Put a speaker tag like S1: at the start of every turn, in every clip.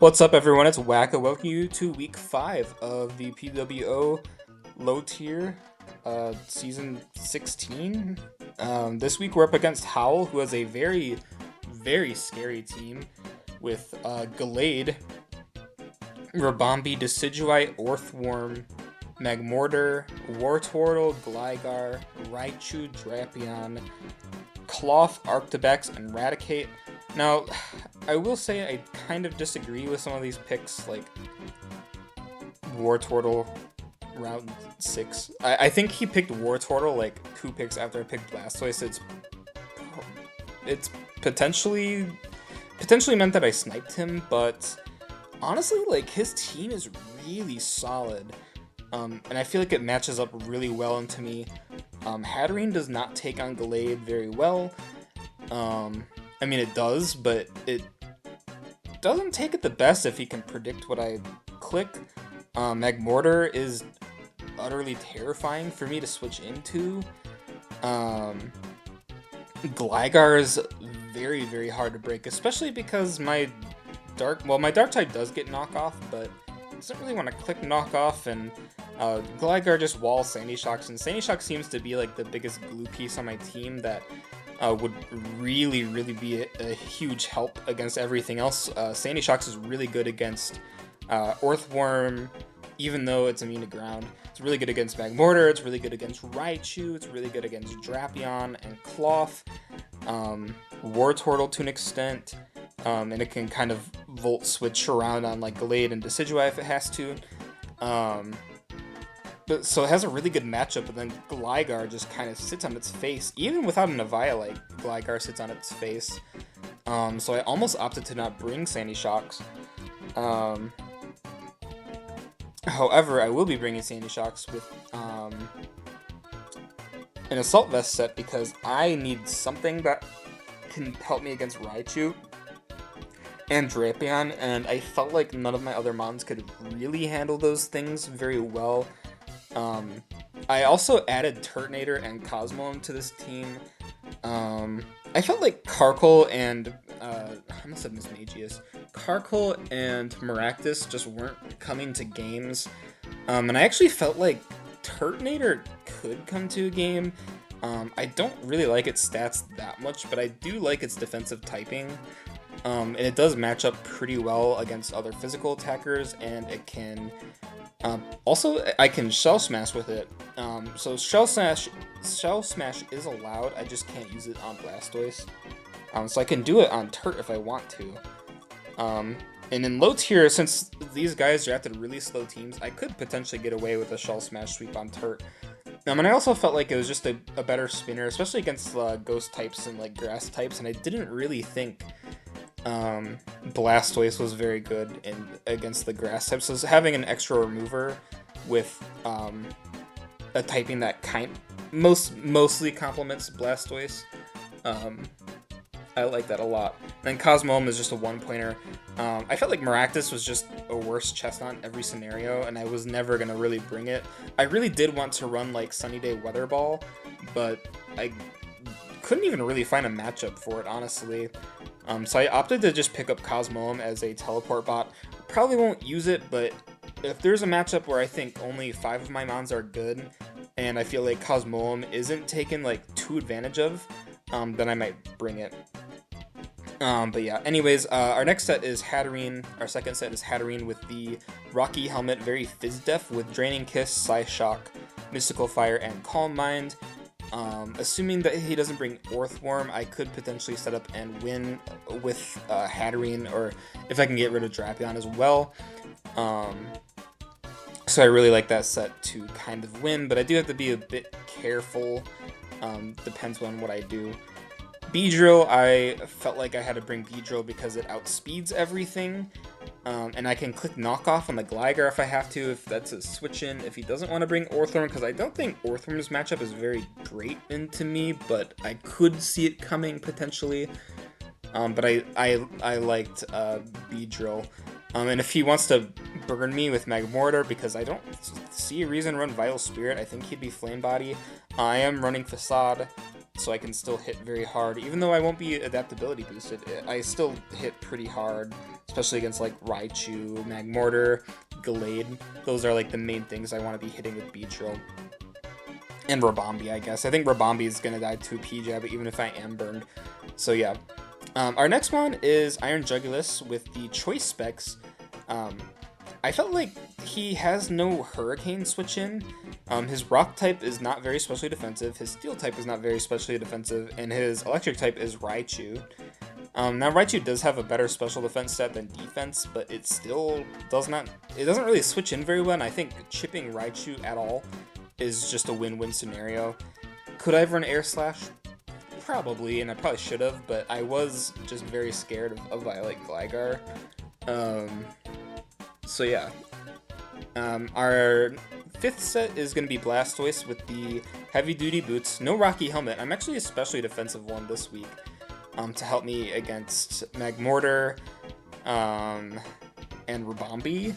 S1: What's up, everyone? It's Wacka. Welcome you to week 5 of the PWO low tier season 16. This week we're up against Howl, who has a very, very scary team with Gallade, Rabombi, Decidueye, Orthworm, Magmortar, Wartortle, Gligar, Raichu, Drapion, Cloth, Arctibex, and Raticate. Now, I will say I kind of disagree with some of these picks, like Wartortle round 6. I think he picked Wartortle like 2 picks after I picked Blastoise. It's potentially meant that I sniped him, but honestly, like, his team is really solid. And I feel like it matches up really well into me. Hatterene does not take on Gallade very well. I mean, it does, but it doesn't take it the best if he can predict what I click. Magmortar is utterly terrifying for me to switch into. Gligar is very, very hard to break, especially because my dark type does get knockoff, but it doesn't really want to click knockoff, and Gligar just walls Sandy Shocks, and Sandy Shock seems to be like the biggest glue piece on my team that would really, really be a huge help against everything else. Sandy Shocks is really good against Orthworm, even though it's immune to ground. It's really good against Magmortar, it's really good against Raichu, it's really good against Drapion and Cloth, Wartortle to an extent, and it can kind of volt switch around on like Gallade and Decidueye if it has to. So it has a really good matchup, but then Gligar just kind of sits on its face. Even without an Eviolite, Gligar sits on its face. So I almost opted to not bring Sandy Shocks. However, I will be bringing Sandy Shocks with an Assault Vest set because I need something that can help me against Raichu and Drapion, and I felt like none of my other mons could really handle those things very well. I also added Turtonator and Cosmo to this team. I felt like Carkol and I almost said Mismagius. Carkol and Maractus just weren't coming to games, and I actually felt like Turtonator could come to a game. I don't really like its stats that much, but I do like its defensive typing. And it does match up pretty well against other physical attackers, and it can also, I can Shell Smash with it. So Shell Smash is allowed, I just can't use it on Blastoise. So I can do it on Turt if I want to. And in low tier, since these guys drafted really slow teams, I could potentially get away with a Shell Smash sweep on Turt. And I also felt like it was just a better spinner, especially against ghost types and like grass types, and I didn't really think Blastoise was very good against the grass types. So having an extra remover with a typing that mostly complements Blastoise, I like that a lot. And then Cosmoem is just a one-pointer. I felt like Maractus was just a worse Chestnut in every scenario, and I was never going to really bring it. I really did want to run like Sunny Day Weather Ball, but I couldn't even really find a matchup for it, honestly. So I opted to just pick up Cosmoem as a teleport bot. Probably won't use it, but if there's a matchup where I think only 5 of my mons are good, and I feel like Cosmoem isn't taken like too advantage of, then I might bring it. But yeah, anyways, our next set is Hatterene. Our second set is Hatterene with the Rocky Helmet, very Fizz-Def with Draining Kiss, Psyshock, Mystical Fire, and Calm Mind. Assuming that he doesn't bring Orthworm, I could potentially set up and win with Hatterene, or if I can get rid of Drapion as well. So I really like that set to kind of win, but I do have to be a bit careful. Depends on what I do. Beedrill, I felt like I had to bring Beedrill because it outspeeds everything, and I can click knockoff on the Gligar if I have to, if that's a switch in. If he doesn't want to bring Orthworm, because I don't think Orthworm's matchup is very great into me, but I could see it coming potentially. But I liked Beedrill. And if he wants to burn me with Magmortar, because I don't see a reason to run Vital Spirit, I think he'd be Flame Body. I am running Facade, so I can still hit very hard. Even though I won't be adaptability boosted, I still hit pretty hard, especially against like Raichu, Magmortar, Gallade. Those are like the main things I want to be hitting with Beedrill. And Rabombi, I guess. I think Rabombi is going to die to a P-Jab, even if I am burned. So yeah. Our next one is Iron Jugulis with the Choice Specs. I felt like he has no Hurricane switch in. His Rock type is not very specially defensive, his Steel type is not very specially defensive, and his Electric type is Raichu. Now Raichu does have a better special defense stat than defense, but it still doesn't really switch in very well, and I think chipping Raichu at all is just a win-win scenario. Could I have run Air Slash? Probably, and I probably should have, but I was just very scared of Violet Gligar. So yeah. Our fifth set is going to be Blastoise with the heavy-duty boots. No Rocky Helmet. I'm actually a specially defensive one this week to help me against Magmortar and Rabombi.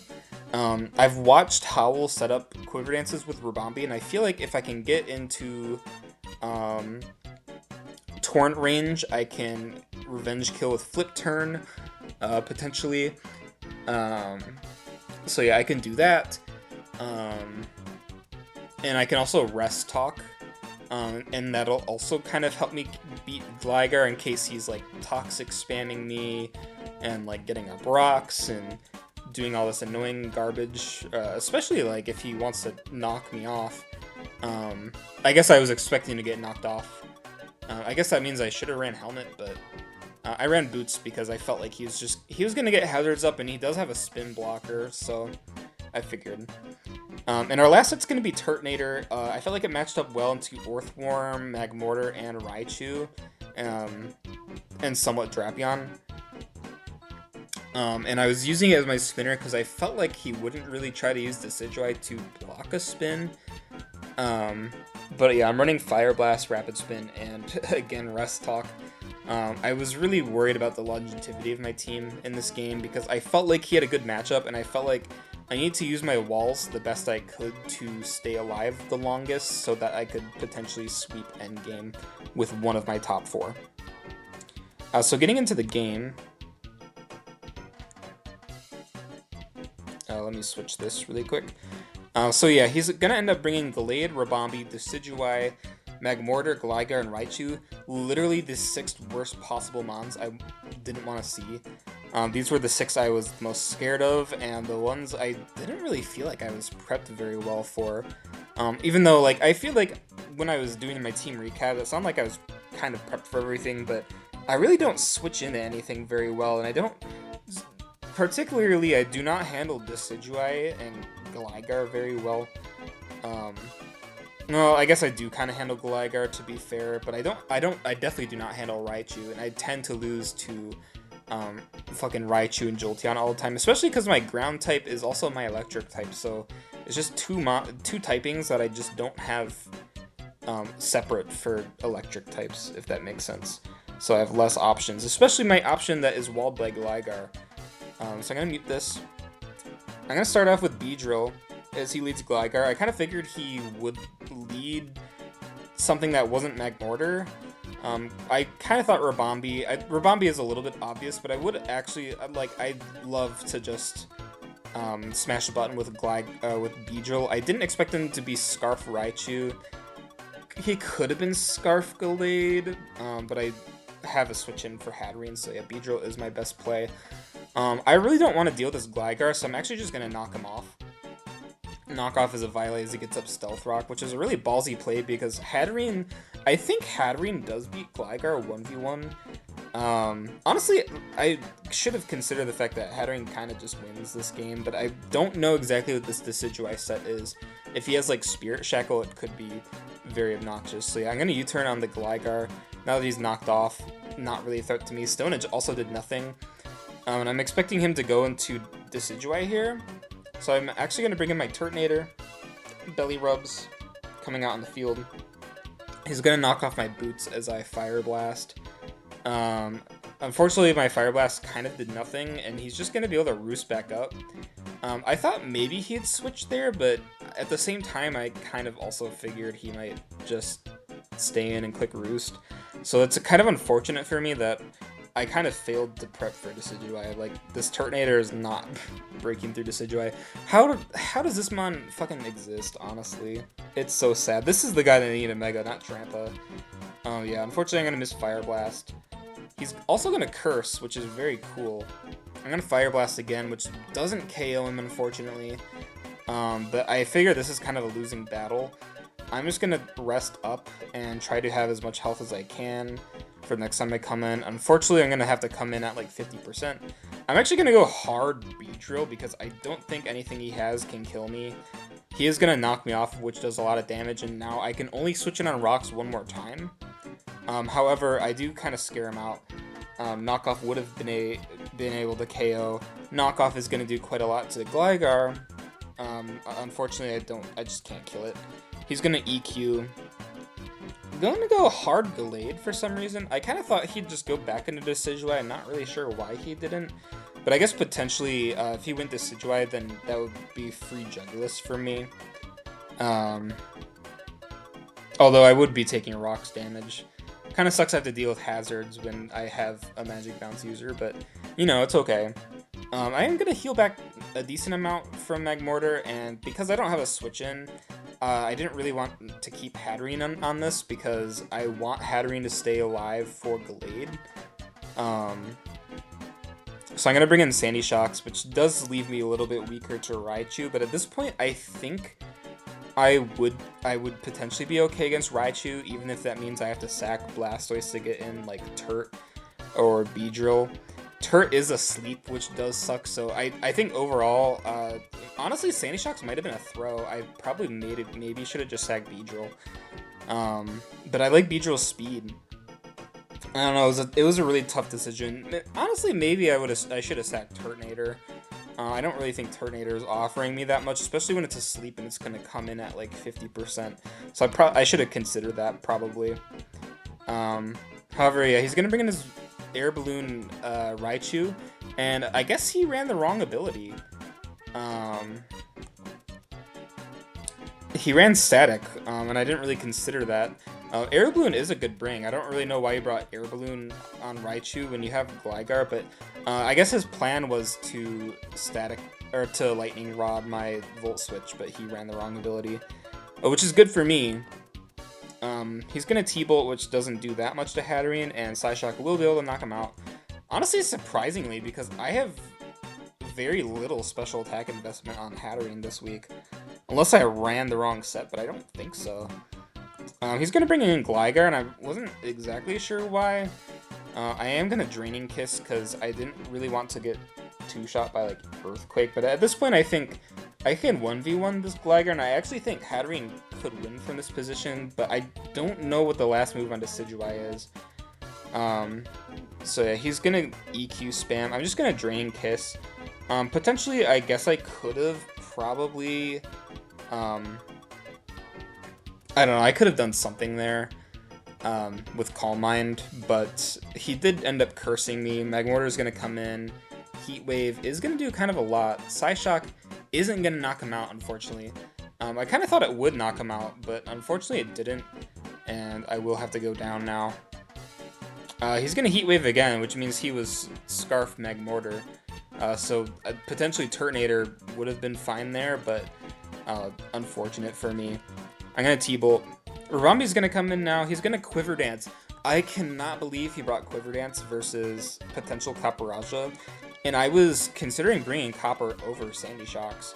S1: I've watched Howl set up Quiver Dances with Rabombi, and I feel like if I can get into Torrent range, I can Revenge Kill with Flip Turn, potentially. So yeah, I can do that. And I can also Rest Talk, and that'll also kind of help me beat Gligar in case he's like Toxic spamming me and like getting up rocks and doing all this annoying garbage, especially like if he wants to knock me off. I guess I was expecting to get knocked off. I guess that means I should have ran Helmet, but I ran Boots because I felt like he was gonna get Hazards up, and he does have a spin blocker, so I figured. And our last set's gonna be Turtonator. I felt like it matched up well into Orthworm, Magmortar, and Raichu, and somewhat Drapion. And I was using it as my spinner because I felt like he wouldn't really try to use Decidueye to block a spin. But yeah, I'm running Fire Blast, Rapid Spin, and again, Rest Talk. I was really worried about the longevity of my team in this game because I felt like he had a good matchup, and I felt like I needed to use my walls the best I could to stay alive the longest so that I could potentially sweep endgame with one of my top 4. So getting into the game, let me switch this really quick. So yeah, he's going to end up bringing Gallade, Rabombi, Decidueye, Magmortar, Gligar, and Raichu. Literally the 6th worst possible mons I didn't want to see. These were the 6 I was most scared of, and the ones I didn't really feel like I was prepped very well for. Even though, like, I feel like when I was doing my team recap, it sounded like I was kind of prepped for everything, but I really don't switch into anything very well, and I don't... Particularly, I do not handle Decidueye and Gligar very well. No, I guess I do kind of handle Gligar, to be fair, but I definitely do not handle Raichu, and I tend to lose to fucking Raichu and Jolteon all the time, especially because my ground type is also my electric type, so it's just two typings that I just don't have separate for electric types, if that makes sense. So I have less options, especially my option that is walled by Gligar. So I'm going to mute this. I'm going to start off with Beedrill as he leads Gligar. I kind of figured he would lead something that wasn't Magmortar. I kind of thought Rabombi. Rabombi is a little bit obvious, but I would actually, I'd love to just smash a button with Beedrill. I didn't expect him to be Scarf Raichu. He could have been Scarf Gallade, but I have a switch in for Hatterene, so yeah, Beedrill is my best play. I really don't want to deal with this Gligar, so I'm actually just going to knock him off. Knock off as a Violet as he gets up Stealth Rock, which is a really ballsy play because Hatterene, I think Hatterene does beat Gligar 1v1. Honestly, I should have considered the fact that Hatterene kind of just wins this game, but I don't know exactly what this Decidueye set is. If he has like Spirit Shackle, it could be very obnoxious. So yeah, I'm going to U-turn on the Gligar. Now that he's knocked off, not really a threat to me. Stone Edge also did nothing. And I'm expecting him to go into Decidueye here. So I'm actually going to bring in my Turtonator, Belly Rubs, coming out on the field. He's going to knock off my Boots as I Fire Blast. Unfortunately, my Fire Blast kind of did nothing, and he's just going to be able to Roost back up. I thought maybe he'd switch there, but at the same time, I kind of also figured he might just stay in and click Roost. So it's kind of unfortunate for me that I kind of failed to prep for Decidueye. Like, this Turtonator is not breaking through Decidueye. How does this mon fucking exist, honestly? It's so sad. This is the guy that needed a Mega, not Trampa. Oh yeah, unfortunately I'm gonna miss Fire Blast. He's also gonna Curse, which is very cool. I'm gonna Fire Blast again, which doesn't KO him, unfortunately. But I figure this is kind of a losing battle. I'm just gonna rest up and try to have as much health as I can for the next time I come in. Unfortunately, I'm gonna have to come in at like 50%. I'm actually gonna go hard Beedrill because I don't think anything he has can kill me. He is gonna knock me off, which does a lot of damage, and now I can only switch in on rocks one more time. However, I do kind of scare him out. Knockoff would have been able to KO. Knockoff is gonna do quite a lot to Gligar. Unfortunately, I just can't kill it. He's gonna EQ. Going to go hard Gallade for some reason. I kind of thought he'd just go back into Decidueye. I'm not really sure why he didn't. But I guess potentially, if he went Decidueye, then that would be free Juggless for me. Although I would be taking Rocks damage. Kind of sucks I have to deal with hazards when I have a Magic Bounce user, but, you know, it's okay. I am going to heal back a decent amount from Magmortar, and because I don't have a switch in, I didn't really want to keep Hatterene on this because I want Hatterene to stay alive for Gallade. So I'm going to bring in Sandy Shocks, which does leave me a little bit weaker to Raichu, but at this point I think I would potentially be okay against Raichu, even if that means I have to sack Blastoise to get in like Turt or Beedrill. Turt is asleep, which does suck, so I think overall, honestly, Sandy Shocks might have been a throw. I probably maybe should have just sacked Beedrill. But I like Beedrill's speed. I don't know, it was a really tough decision. Honestly, maybe I should have sacked Turtonator. I don't really think Turtonator is offering me that much, especially when it's asleep and it's going to come in at like 50%. So I should have considered that, probably. However, yeah, he's going to bring in his Air Balloon Raichu, and I guess he ran the wrong ability. He ran Static, and I didn't really consider that. Air Balloon is a good bring. I don't really know why he brought Air Balloon on Raichu when you have Gligar, but I guess his plan was to Lightning Rod my Volt Switch, but he ran the wrong ability, which is good for me. He's gonna T-Bolt, which doesn't do that much to Hatterene, and Psyshock will be able to knock him out. Honestly, surprisingly, because I have very little special attack investment on Hatterene this week. Unless I ran the wrong set, but I don't think so. He's gonna bring in Gligar, and I wasn't exactly sure why. I am gonna Draining Kiss, because I didn't really want to get two-shot by, like, Earthquake, but at this point I think I can 1v1 this Gligar, and I actually think Hatterene could win from this position, but I don't know what the last move on Decidueye is. So yeah, he's gonna EQ spam. I'm just gonna Draining Kiss. Potentially, I guess I could have probably, I don't know, I could have done something there with Calm Mind, but he did end up cursing me. Magmortar is going to come in. Heat Wave is going to do kind of a lot. Psyshock isn't going to knock him out, unfortunately. I kind of thought it would knock him out, but unfortunately it didn't, and I will have to go down now. He's going to Heat Wave again, which means he was Scarf Magmortar. So potentially Turtonator would have been fine there, but unfortunate for me. I'm going to T-Bolt. Ravambi's going to come in now. He's going to Quiver Dance. I cannot believe he brought Quiver Dance versus potential Caporaja. And I was considering bringing Copper over Sandy Shocks,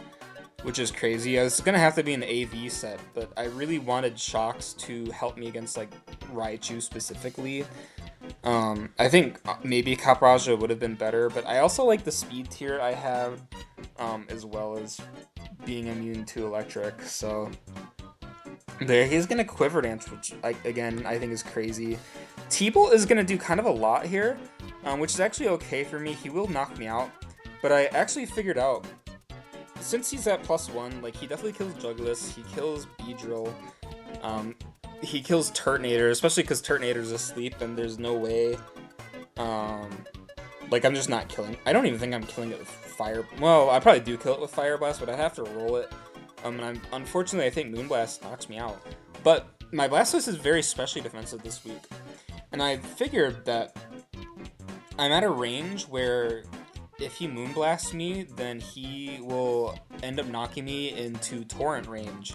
S1: which is crazy. I was going to have to be an AV set, but I really wanted Shocks to help me against like Raichu specifically. I think maybe Caporaja would have been better, but I also like the speed tier I have, as well as being immune to electric, so there, he's gonna Quiver Dance, which, again, I think is crazy. T-Bolt is gonna do kind of a lot here, which is actually okay for me. He will knock me out, but I actually figured out, since he's at +1, like, he definitely kills Juggless, he kills Beedrill, he kills Turtonator, especially because Turtonator's asleep and there's no way, like, I'm just not killing. I don't even think I'm killing it with Fire. Well, I probably do kill it with Fire Blast, but I have to roll it. And unfortunately, I think Moonblast knocks me out. But my Blastoise is very specially defensive this week. And I figured that I'm at a range where if he Moonblasts me, then he will end up knocking me into Torrent range.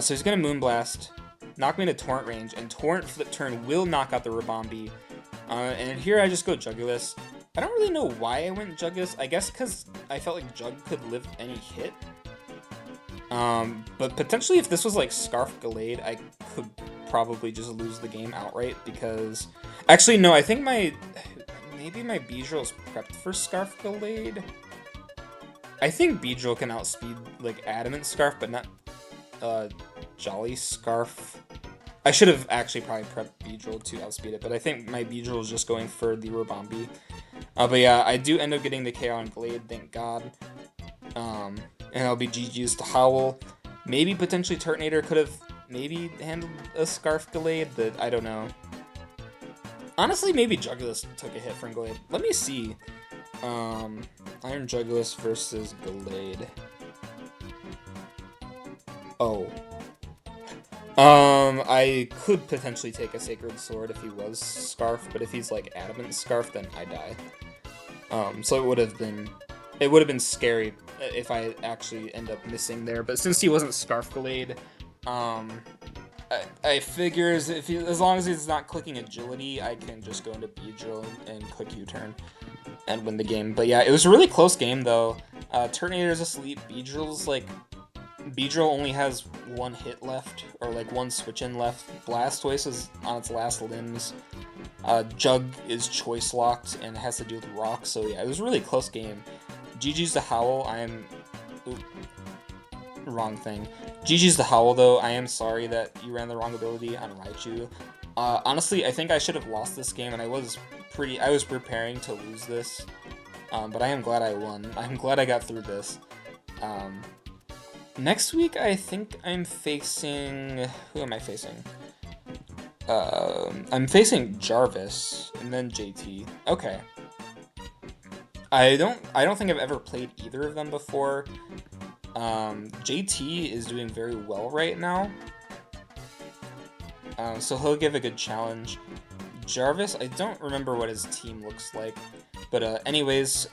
S1: So he's going to Moonblast, knock me into Torrent range, and Torrent Flip Turn will knock out the Rabombi. And here I just go Jugulis. I don't really know why I went Jugulis. I guess because I felt like Jug could live any hit. But potentially if this was like Scarf Gallade, I could probably just lose the game outright because... Actually, no, I think maybe my Beedrill's prepped for Scarf Gallade. I think Beedrill can outspeed like Adamant Scarf, but not Jolly Scarf. I should have actually probably prepped Beedrill to outspeed it, but I think my Beedrill is just going for the Rabombi. But yeah, I do end up getting the KO on Glade, thank God. And I'll be GG's to Howl. Maybe potentially Turtonator could have maybe handled a Scarf Gallade, but I don't know. Honestly, maybe Jugulis took a hit from Glade. Let me see. Iron Jugulis versus Gallade. Oh. I could potentially take a Sacred Sword if he was Scarf, but if he's like Adamant Scarf, then I die. So it would have been scary if I actually end up missing there. But since he wasn't Scarf Gallade, I figures as long as he's not clicking Agility, I can just go into Beedrill and click U-turn and win the game. But yeah, it was a really close game though. Turtonator's asleep. Beedrill only has one hit left, or like one switch in left. Blastoise is on its last limbs. Jug is choice locked and has to deal with rock. So yeah, it was a really close game. GG's to Howl. Wrong thing. GG's to Howl though. I am sorry that you ran the wrong ability on Raichu. Honestly, I think I should have lost this game, and I was preparing to lose this. But I am glad I won. I'm glad I got through this. Next week, I think I'm facing... Who am I facing? I'm facing Jarvis, and then JT. Okay. I don't think I've ever played either of them before. JT is doing very well right now. So he'll give a good challenge. Jarvis, I don't remember what his team looks like. But anyways,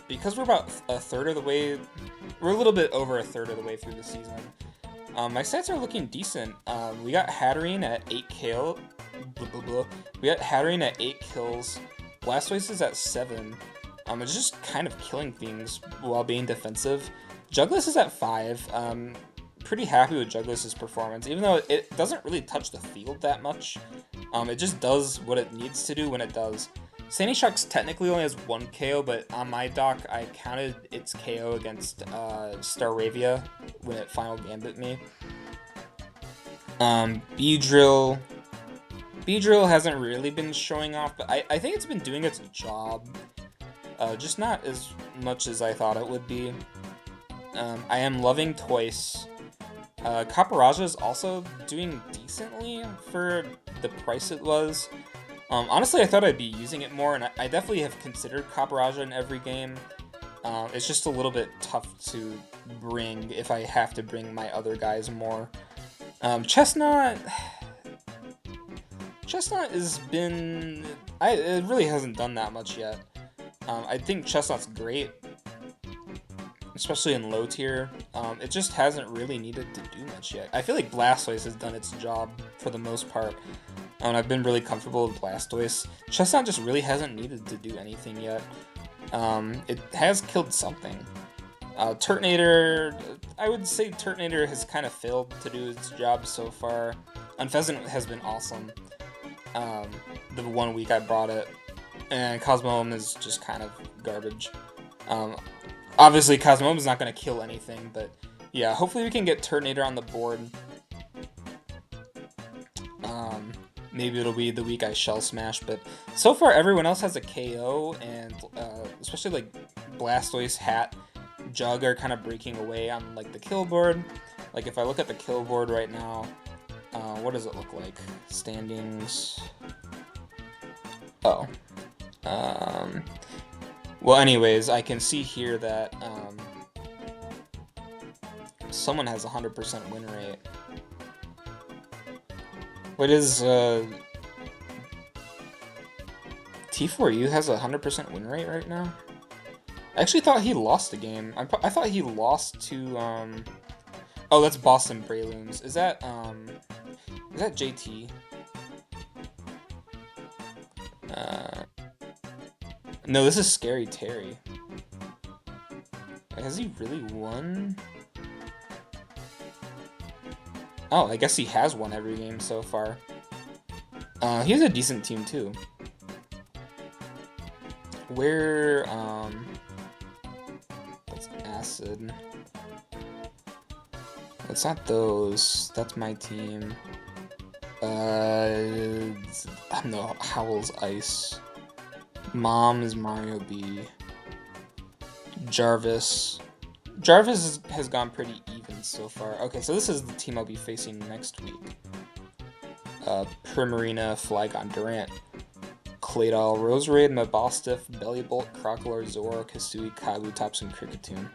S1: because we're about a third of the way... We're a little bit over a third of the way through the season. My stats are looking decent. We got Hatterene at 8 kills. We got Hatterene at 8 kills. Blastoise is at 7. It's just kind of killing things while being defensive. Jugulis is at 5. Pretty happy with Juglis's performance, even though it doesn't really touch the field that much. It just does what it needs to do when it does. Sandy Sharks technically only has 1 KO, but on my dock, I counted its KO against Staravia when it final gambit me. Beedrill hasn't really been showing off, but I think it's been doing its job. Just not as much as I thought it would be. I am loving Toyce. Caparaja is also doing decently for the price it was. Honestly, I thought I'd be using it more, and I definitely have considered Caparaja in every game. It's just a little bit tough to bring if I have to bring my other guys more. Chestnut has been... it really hasn't done that much yet. I think Chestnut's great, especially in low tier. It just hasn't really needed to do much yet. I feel like Blastoise has done its job for the most part. And I've been really comfortable with Blastoise. Chestnut just really hasn't needed to do anything yet. It has killed something. Turtonator, I would say Turtonator has kind of failed to do its job so far. Unpheasant has been awesome. The 1 week I brought it. And Cosmoem is just kind of garbage. Obviously, Cosmoem is not going to kill anything, but yeah, hopefully we can get Turtonator on the board. Maybe it'll be the week I Shell Smash, but so far everyone else has a KO, and especially like Blastoise, Hat, Jug are kind of breaking away on like the kill board. Like if I look at the kill board right now, what does it look like? Standings. Oh. Well, anyways, I can see here that someone has 100% win rate. What is T4U has a 100% win rate right now? I actually thought he lost the game. I thought he lost to, oh, that's Boston Breloons. Is that JT? No, this is Scary Terry. Has he really won? Oh, I guess he has won every game so far. He has a decent team too. Where, that's Acid. It's not those. That's my team. No, Howl's Ice. Mom is Mario B. Jarvis. Jarvis has gone pretty even so far. Okay, so this is the team I'll be facing next week. Primarina, Flygon, Durant, Claydol, Roserade, Mabostiff, Bellybolt, Crocodile, Zora, Kasui, Kabutops, and Kricketune.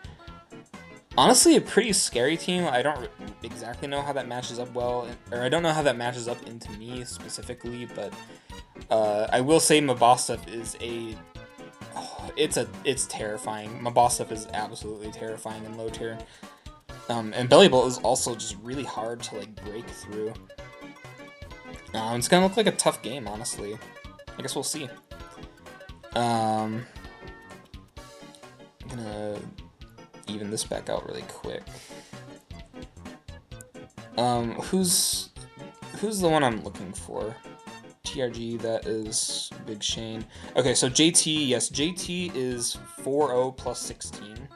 S1: Honestly, a pretty scary team. I don't exactly know how that matches up well, or I don't know how that matches up into me specifically, but I will say Mabostiff is it's terrifying. Mabostiff is absolutely terrifying in low tier. And Bellybolt is also just really hard to like break through. It's gonna look like a tough game, honestly. I guess we'll see. I'm gonna even this back out really quick. Who's the one I'm looking for? TRG, that is Big Shane. Okay, so JT, yes, JT is 4-0 plus 16.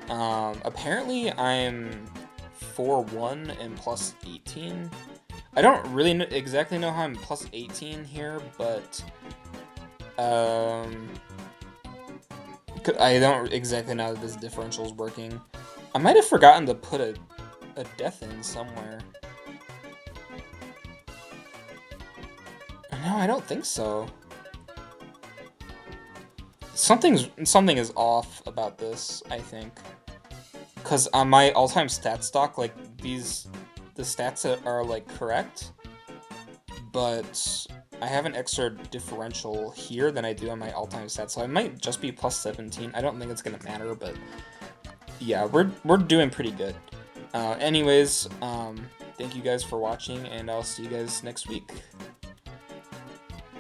S1: Apparently I'm 4-1 and plus 18. I don't really exactly know how I'm plus 18 here, but I don't exactly know how this differential is working. I might have forgotten to put a death in somewhere. No, I don't think so. Something is off about this, I think. Because on my all-time stat stock, like, the stats are, like, correct. But I have an extra differential here than I do on my all-time stats, so I might just be plus 17. I don't think it's going to matter, but yeah, we're doing pretty good. Anyways, thank you guys for watching, and I'll see you guys next week.